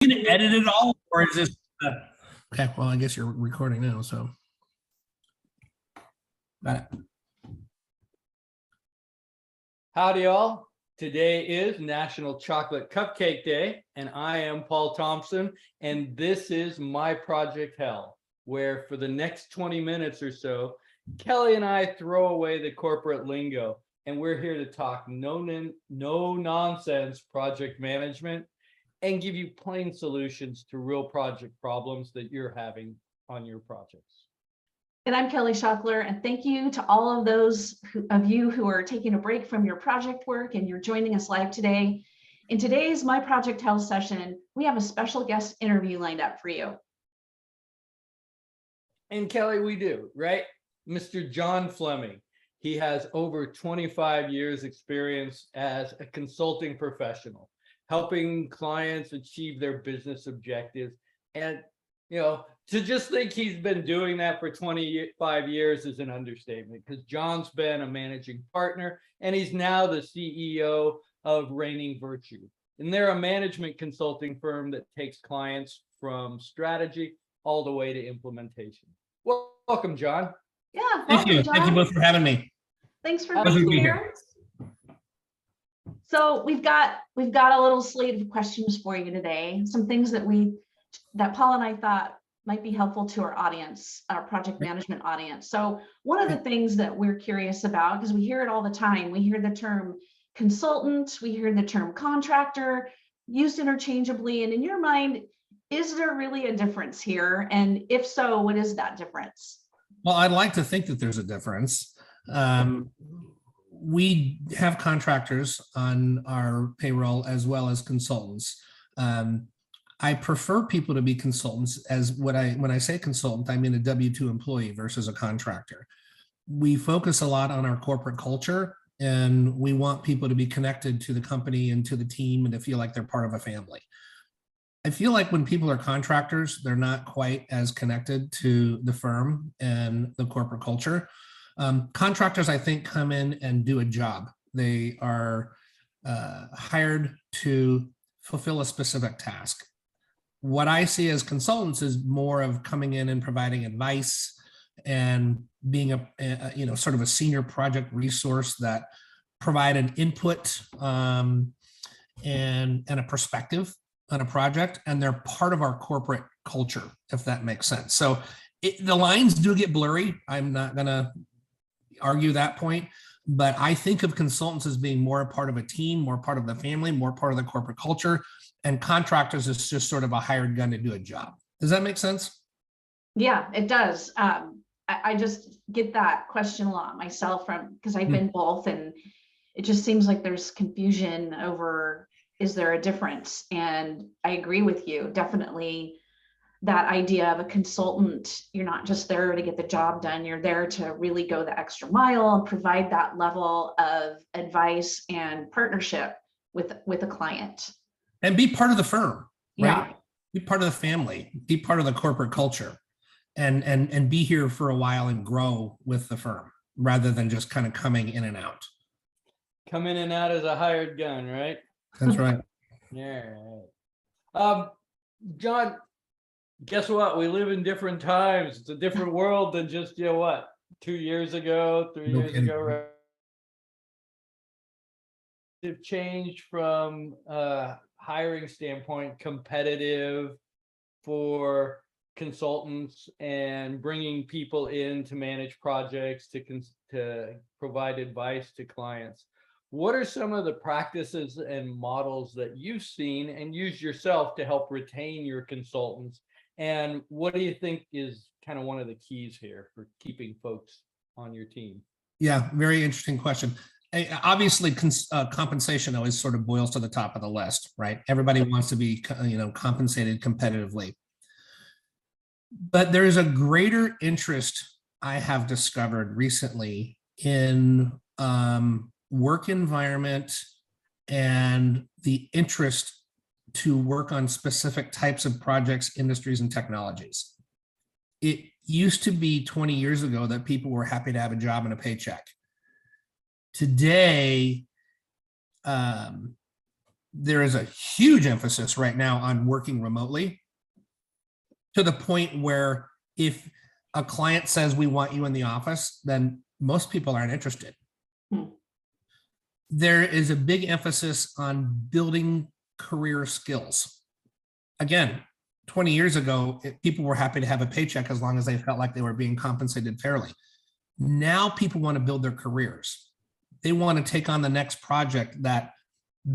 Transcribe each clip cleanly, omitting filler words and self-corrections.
You can edit it all, or is this? Okay, well, I guess you're recording now, so. Got it. Howdy all. Today is National Chocolate Cupcake Day, and I am Paul Thompson, and this is My Project Hell, where for the next 20 minutes or so, Kelly and I throw away the corporate lingo, and we're here to talk no nonsense project management and give you plain solutions to real project problems that you're having on your projects. And I'm Kelly Schockler, and thank you to all of those of you who are taking a break from your project work and you're joining us live today. In today's My Project Health session, we have a special guest interview lined up for you. And Kelly, we do, right? Mr. Jon Fleming. He has over 25 years experience as a consulting professional, helping clients achieve their business objectives. And, you know, to just think he's been doing that for 25 years is an understatement, because John's been a managing partner and he's now the CEO of Reigning Virtue. And they're a management consulting firm that takes clients from strategy all the way to implementation. Well, welcome, John. Yeah, Thank you. John. Thank you both for having me. Thanks for Pleasure to being be here. So we've got a little slate of questions for you today. Some things that Paul and I thought might be helpful to our audience, our project management audience. So one of the things that we're curious about, because we hear it all the time, we hear the term consultant, we hear the term contractor used interchangeably. And in your mind, is there really a difference here? And if so, what is that difference? Well, I'd like to think that there's a difference. We have contractors on our payroll as well as consultants. I prefer people to be consultants, as when I say consultant, I mean a W-2 employee versus a contractor. We focus a lot on our corporate culture, and we want people to be connected to the company and to the team and to feel like they're part of a family. I feel like when people are contractors, they're not quite as connected to the firm and the corporate culture. Contractors, I think, come in and do a job. They are hired to fulfill a specific task. What I see as consultants is more of coming in and providing advice and being a sort of a senior project resource that provide an input and a perspective on a project, and they're part of our corporate culture, if that makes sense. So the lines do get blurry. I'm not gonna argue that point, but I think of consultants as being more a part of a team, more part of the family, more part of the corporate culture, and contractors is just sort of a hired gun to do a job. Does that make sense? Yeah, it does. I just get that question a lot myself because I've been both, and it just seems like there's confusion over, is there a difference? And I agree with you, definitely. That idea of a consultant, you're not just there to get the job done, you're there to really go the extra mile and provide that level of advice and partnership with a client. And be part of the firm, right? Yeah. Be part of the family, be part of the corporate culture, and be here for a while and grow with the firm rather than just kind of coming in and out. Come in and out as a hired gun, right? That's right. Yeah. John, guess what? We live in different times. It's a different world than just, 2 years ago, 3 No years kidding. ago, right? It's changed from hiring standpoint, competitive for consultants and bringing people in to manage projects, to provide advice to clients. What are some of the practices and models that you've seen and used yourself to help retain your consultants? And what do you think is kind of one of the keys here for keeping folks on your team? Yeah, very interesting question. Obviously, compensation always sort of boils to the top of the list, right? Everybody wants to be, compensated competitively. But there is a greater interest I have discovered recently in work environment and the interest to work on specific types of projects, industries, and technologies. It used to be 20 years ago that people were happy to have a job and a paycheck. Today, there is a huge emphasis right now on working remotely, to the point where if a client says we want you in the office, then most people aren't interested. There is a big emphasis on building career skills. Again, 20 years ago, people were happy to have a paycheck as long as they felt like they were being compensated fairly. Now people want to build their careers. They want to take on the next project that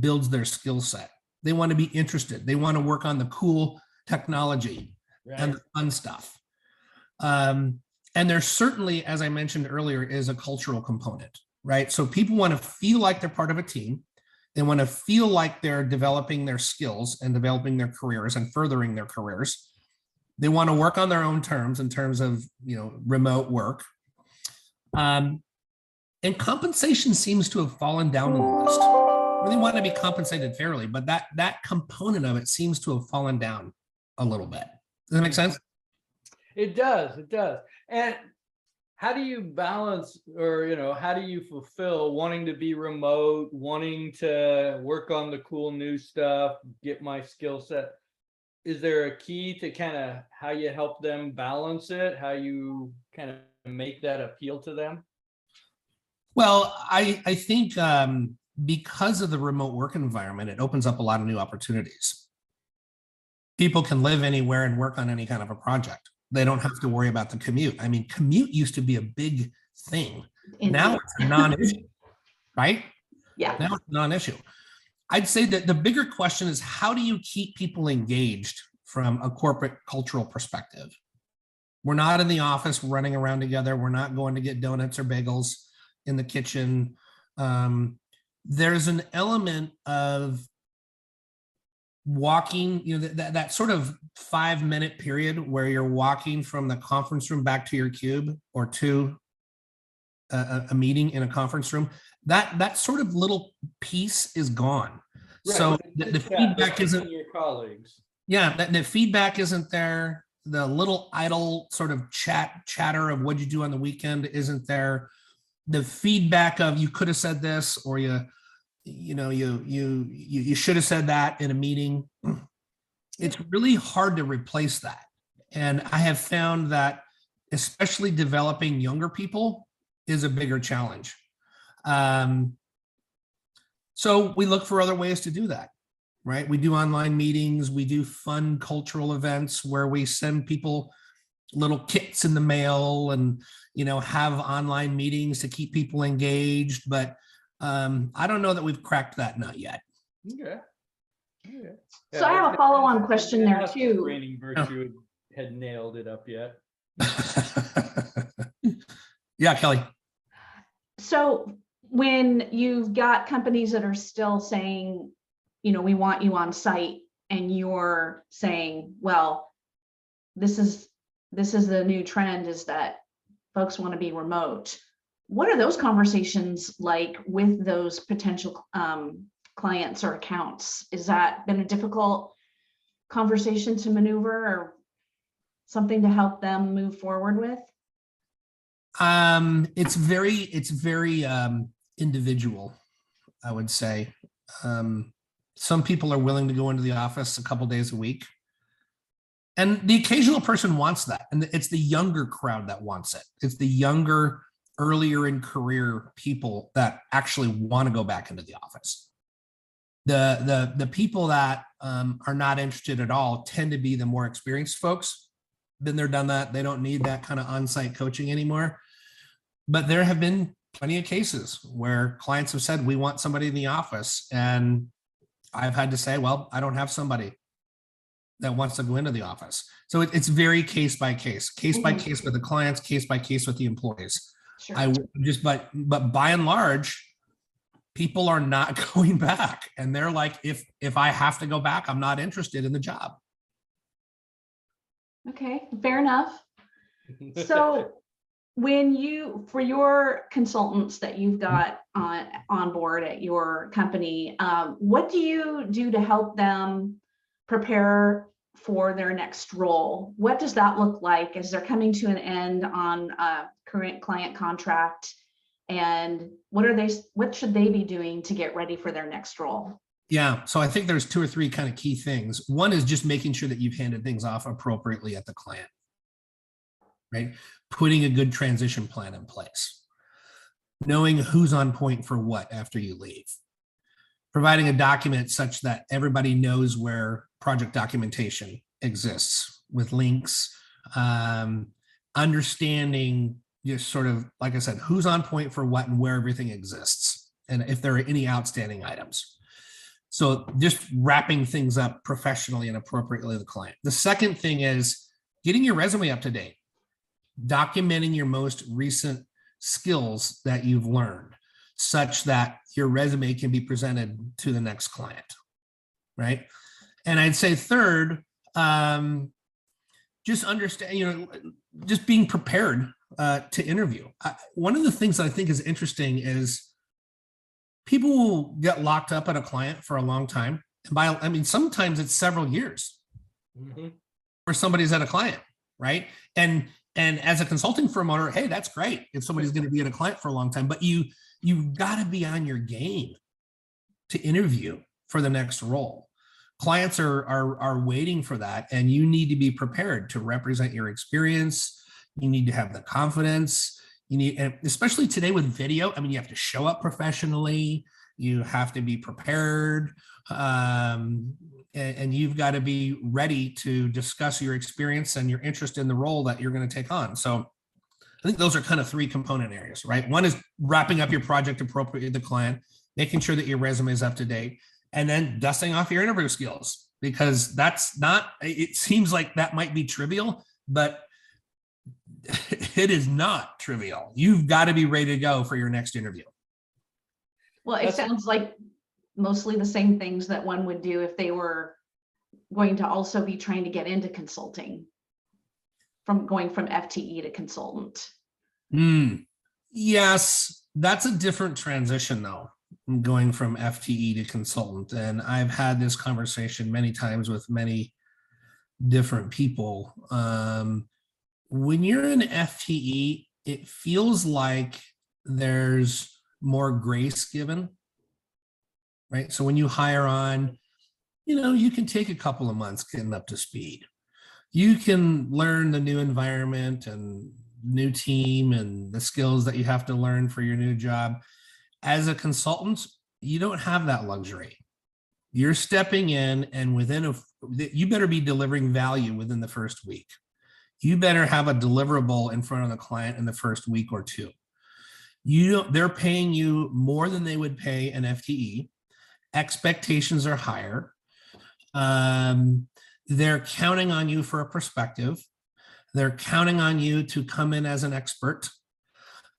builds their skill set. They want to be interested. They want to work on the cool technology and the fun stuff. And there's certainly, as I mentioned earlier, is a cultural component, right? So people want to feel like they're part of a team. They want to feel like they're developing their skills and developing their careers and furthering their careers. They want to work on their own terms in terms of, remote work. And compensation seems to have fallen down on the list. They want to be compensated fairly, but that component of it seems to have fallen down a little bit. Does that make sense? It does. It does. And how do you balance, or, how do you fulfill wanting to be remote, wanting to work on the cool new stuff, get my skill set? Is there a key to kind of how you help them balance it, how you kind of make that appeal to them? Well, I think because of the remote work environment, it opens up a lot of new opportunities. People can live anywhere and work on any kind of a project. They don't have to worry about the commute. I mean, commute used to be a big thing. Now it's a non-issue, right? Yeah. Now it's a non-issue. I'd say that the bigger question is, how do you keep people engaged from a corporate cultural perspective? We're not in the office running around together. We're not going to get donuts or bagels in the kitchen. There's an element of walking, that sort of 5-minute period where you're walking from the conference room back to your cube, or to a meeting in a conference room. That sort of little piece is gone. Right. So the feedback isn't your colleagues. Yeah, the feedback isn't there. The little idle sort of chatter of what'd you do on the weekend isn't there. The feedback of you could have said this, or you should have said that in a meeting. It's really hard to replace that. And I have found that especially developing younger people is a bigger challenge. So we look for other ways to do that, right? We do online meetings, we do fun cultural events where we send people little kits in the mail and, have online meetings to keep people engaged. But I don't know that we've cracked that nut yet. Okay. So I have a follow-on question there too. Training Virtue had nailed it up yet. Yeah, Kelly. So when you've got companies that are still saying, we want you on site, and you're saying, well, this is the new trend, is that folks want to be remote. What are those conversations like with those potential clients or accounts? Is that been a difficult conversation to maneuver, or something to help them move forward with? It's very individual, I would say. Some people are willing to go into the office a couple days a week, and the occasional person wants that. And it's the younger crowd that wants it. It's the younger, earlier in career people that actually want to go back into the office. The people that are not interested at all tend to be the more experienced folks. Been there, done that. They don't need that kind of on-site coaching anymore. But there have been plenty of cases where clients have said, we want somebody in the office. And I've had to say, well, I don't have somebody that wants to go into the office. So it's very case by case by case with the clients, case by case with the employees. Sure. But by and large, people are not going back. And they're like, if I have to go back, I'm not interested in the job. Okay, fair enough. So for your consultants that you've got on board at your company, what do you do to help them prepare for their next role? What does that look like as they're coming to an end on a current client contract? And what should they be doing to get ready for their next role? Yeah, so I think there's 2 or 3 kind of key things. One is just making sure that you've handed things off appropriately at the client, right? Putting a good transition plan in place, knowing who's on point for what after you leave, providing a document such that everybody knows where project documentation exists with links, understanding just sort of, like I said, who's on point for what and where everything exists, and if there are any outstanding items. So just wrapping things up professionally and appropriately to the client. The second thing is getting your resume up to date, documenting your most recent skills that you've learned such that your resume can be presented to the next client, right? And I'd say third, just understand, just being prepared to interview. One of the things I think is interesting is people will get locked up at a client for a long time. And sometimes it's several years where somebody's at a client, right? And as a consulting firm owner, hey, that's great if somebody's going to be at a client for a long time, but you've got to be on your game to interview for the next role. Clients are waiting for that, and you need to be prepared to represent your experience. You need to have the confidence. You need, and especially today with video, you have to show up professionally. You have to be prepared, and you've got to be ready to discuss your experience and your interest in the role that you're going to take on. So I think those are kind of 3 component areas, right? One is wrapping up your project appropriately to the client, making sure that your resume is up to date, and then dusting off your interview skills, because that's not, it seems like that might be trivial, but it is not trivial. You've got to be ready to go for your next interview. Well, it sounds like mostly the same things that one would do if they were going to also be trying to get into consulting, from going from FTE to consultant. Yes, that's a different transition though, going from FTE to consultant. And I've had this conversation many times with many different people. When you're an FTE, it feels like there's more grace given, right? So when you hire on, you can take a couple of months getting up to speed. You can learn the new environment and new team and the skills that you have to learn for your new job. As a consultant, you don't have that luxury. You're stepping in, and you better be delivering value within the first week. You better have a deliverable in front of the client in the first week or 2. They're paying you more than they would pay an FTE. Expectations are higher. They're counting on you for a perspective. They're counting on you to come in as an expert,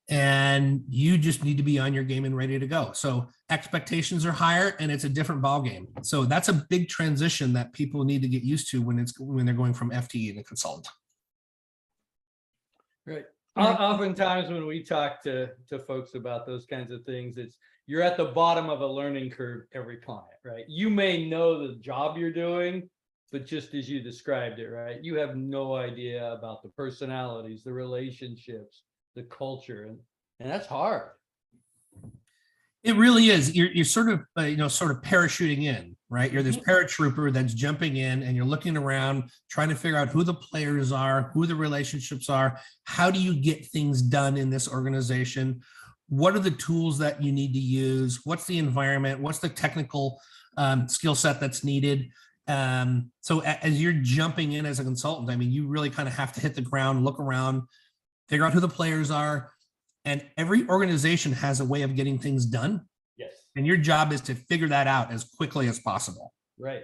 and you just need to be on your game and ready to go. So expectations are higher, and it's a different ballgame. So that's a big transition that people need to get used to when they're going from FTE to consultant. Right. Oftentimes when we talk to folks about those kinds of things, you're at the bottom of a learning curve every client, right? You may know the job you're doing, but just as you described it, right? You have no idea about the personalities, the relationships, the culture, and that's hard. It really is. You're sort of parachuting in, right? You're this paratrooper that's jumping in, and you're looking around, trying to figure out who the players are, who the relationships are. How do you get things done in this organization? What are the tools that you need to use? What's the environment? What's the technical skill set that's needed? So as you're jumping in as a consultant, you really kind of have to hit the ground, look around, figure out who the players are. And every organization has a way of getting things done. Yes. And your job is to figure that out as quickly as possible. Right.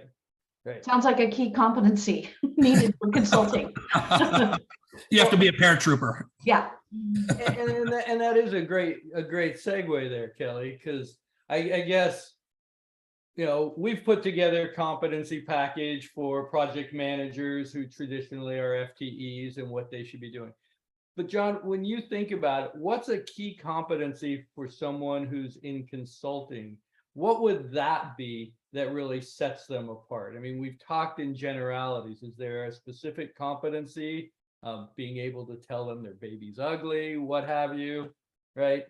Sounds like a key competency needed for consulting. You have to be a paratrooper. Yeah. And that is a great segue there, Kelly, because I guess, we've put together a competency package for project managers who traditionally are FTEs and what they should be doing. But John, when you think about it, what's a key competency for someone who's in consulting? What would that be that really sets them apart? We've talked in generalities. Is there a specific competency, being able to tell them their baby's ugly, what have you, right?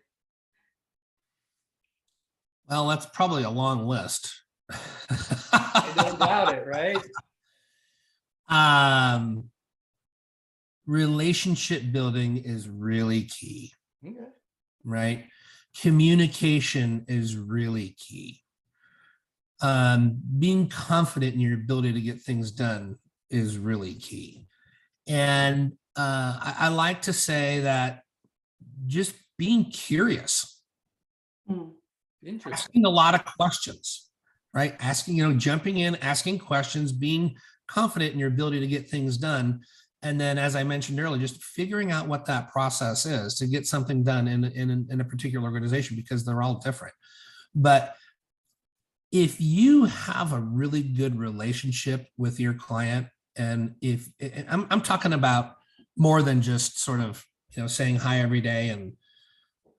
Well, that's probably a long list. I don't doubt it, right? Relationship building is really key, Okay. right? Communication is really key. Being confident in your ability to get things done is really key. And I like to say that just being curious, Interesting. asking a lot of questions, right? Asking, jumping in, asking questions, being confident in your ability to get things done. And then, as I mentioned earlier, just figuring out what that process is to get something done in a particular organization, because they're all different. But if you have a really good relationship with your client, and if I'm talking about more than just sort of, saying hi every day and,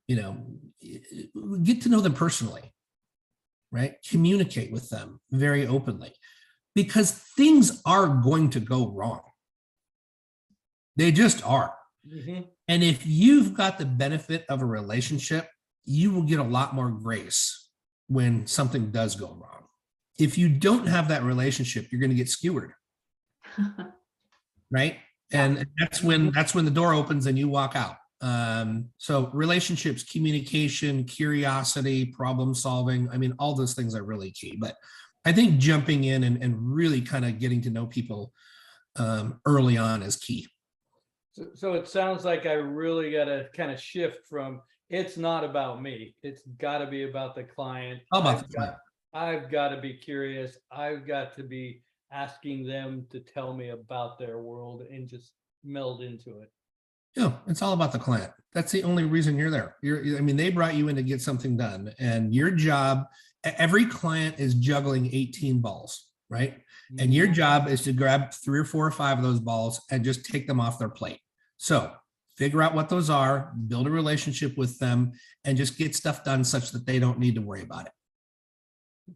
get to know them personally, right? Communicate with them very openly, because things are going to go wrong. They just are. And if you've got the benefit of a relationship, you will get a lot more grace when something does go wrong. If you don't have that relationship, you're going to get skewered. Right? And that's when the door opens and you walk out. So relationships, communication, curiosity, problem solving, I mean, all those things are really key. But I think jumping in and really kind of getting to know people early on is key. So it sounds like I really got to kind of shift from, it's not about me. It's got to be about the client. How about that? I've got to be curious. I've got to be asking them to tell me about their world and just meld into it. Yeah, it's all about the client. That's the only reason you're there. I mean, they brought you in to get something done, and your job, every client is juggling 18 balls, right? And your job is to grab 3 or 4 or 5 of those balls and just take them off their plate. So figure out what those are, build a relationship with them, and just get stuff done such that they don't need to worry about it.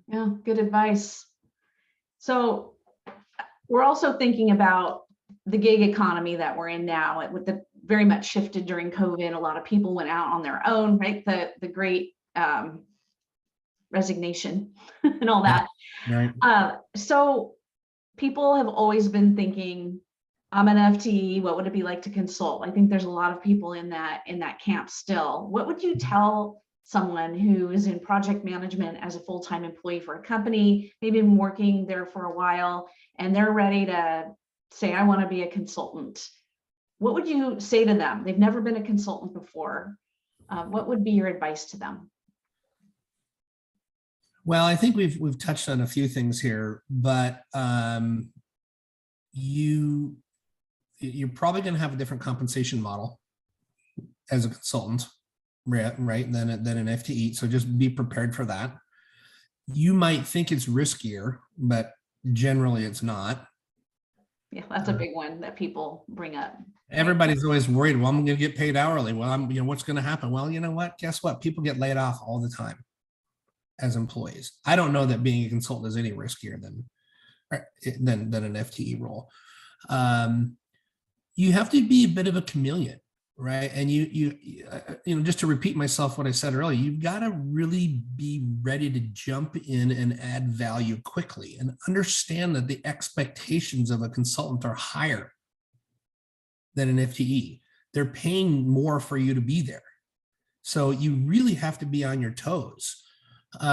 Yeah, good advice. So we're also thinking about the gig economy that we're in now, with the very much shifted during COVID. A lot of people went out on their own, right? The great resignation and all that. Right. So people have always been thinking, I'm an FTE, what would it be like to consult? I think there's a lot of people in that camp still. What would you tell someone who is in project management as a full-time employee for a company, maybe been working there for a while, and they're ready to say, I want to be a consultant? What would you say to them? They've never been a consultant before. What would be your advice to them? Well, I think we've touched on a few things here, but you're probably going to have a different compensation model as a consultant, right, than an FTE. So just be prepared for that. You might think it's riskier, but generally it's not. Yeah, that's a big one that people bring up. Everybody's always worried, well, I'm going to get paid hourly. Well, what's going to happen? Well, you know what? Guess what? People get laid off all the time as employees. I don't know that being a consultant is any riskier than an FTE role. You have to be a bit of a chameleon, right? And you just to repeat myself, what I said earlier, you've got to really be ready to jump in and add value quickly, and understand that the expectations of a consultant are higher than an FTE. They're paying more for you to be there. So you really have to be on your toes. Be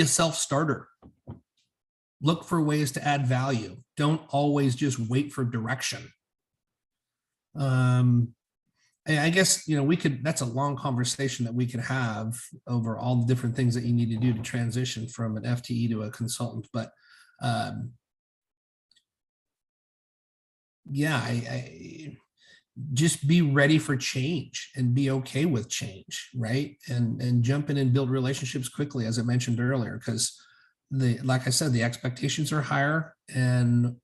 a self-starter. Look for ways to add value. Don't always just wait for direction. I guess, that's a long conversation that we could have over all the different things that you need to do to transition from an FTE to a consultant. But I just be ready for change and be okay with change, right? And jump in and build relationships quickly, as I mentioned earlier, because like I said, the expectations are higher, and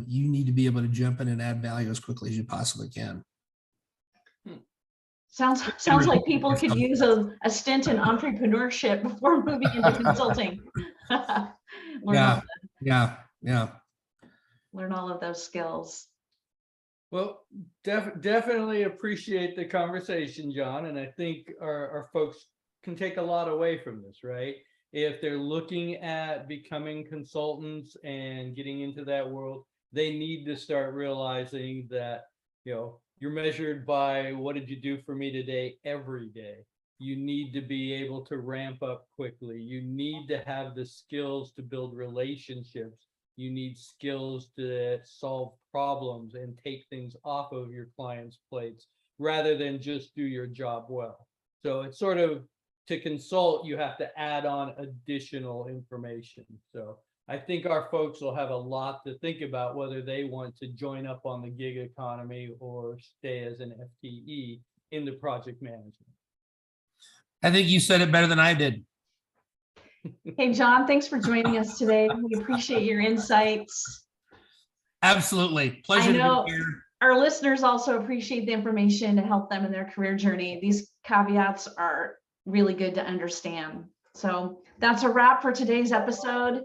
you need to be able to jump in and add value as quickly as you possibly can. Sounds like people could use a stint in entrepreneurship before moving into consulting. Learn all of those skills. Well, definitely appreciate the conversation, Jon. And I think our folks can take a lot away from this, right? if they're looking at becoming consultants and getting into that world, they need to start realizing that, you're measured by what did you do for me today every day. You need to be able to ramp up quickly. You need to have the skills to build relationships. You need skills to solve problems and take things off of your clients' plates rather than just do your job well. So it's sort of, to consult, you have to add on additional information. So I think our folks will have a lot to think about whether they want to join up on the gig economy or stay as an FTE in the project management. I think you said it better than I did. Hey, John, thanks for joining us today. We appreciate your insights. Absolutely. Pleasure I know to be here. our listeners also appreciate the information to help them in their career journey. These caveats are really good to understand. So that's a wrap for today's episode.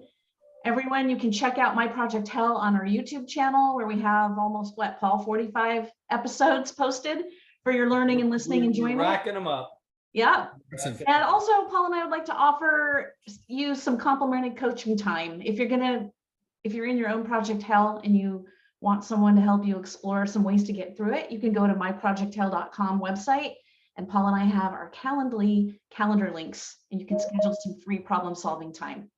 Everyone, you can check out My Project Hell on our YouTube channel, where we have almost, Paul, 45 episodes posted for your learning and listening We're enjoyment. racking them up. Yeah. Awesome. And also, Paul and I would like to offer you some complimentary coaching time. If you're in your own project hell and you want someone to help you explore some ways to get through it, you can go to myprojecthell.com website, and Paul and I have our Calendly calendar links, and you can schedule some free problem solving time.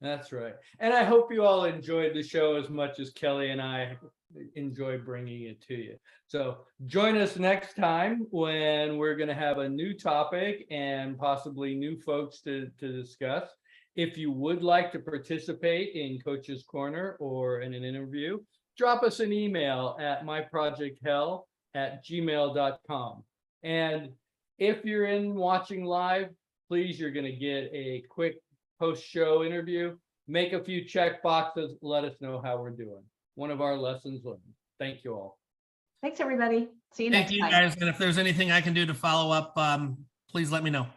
That's right. And I hope you all enjoyed the show as much as Kelly and I enjoy bringing it to you. So join us next time when we're going to have a new topic and possibly new folks to discuss. If you would like to participate in Coach's Corner or in an interview, drop us an email at myprojecthell@gmail.com. And if you're in watching live, please, you're going to get a quick post-show interview. Make a few check boxes. Let us know how we're doing. One of our lessons learned. Thank you all. Thanks, everybody. See you Thank next you, time. guys. And if there's anything I can do to follow up, please let me know.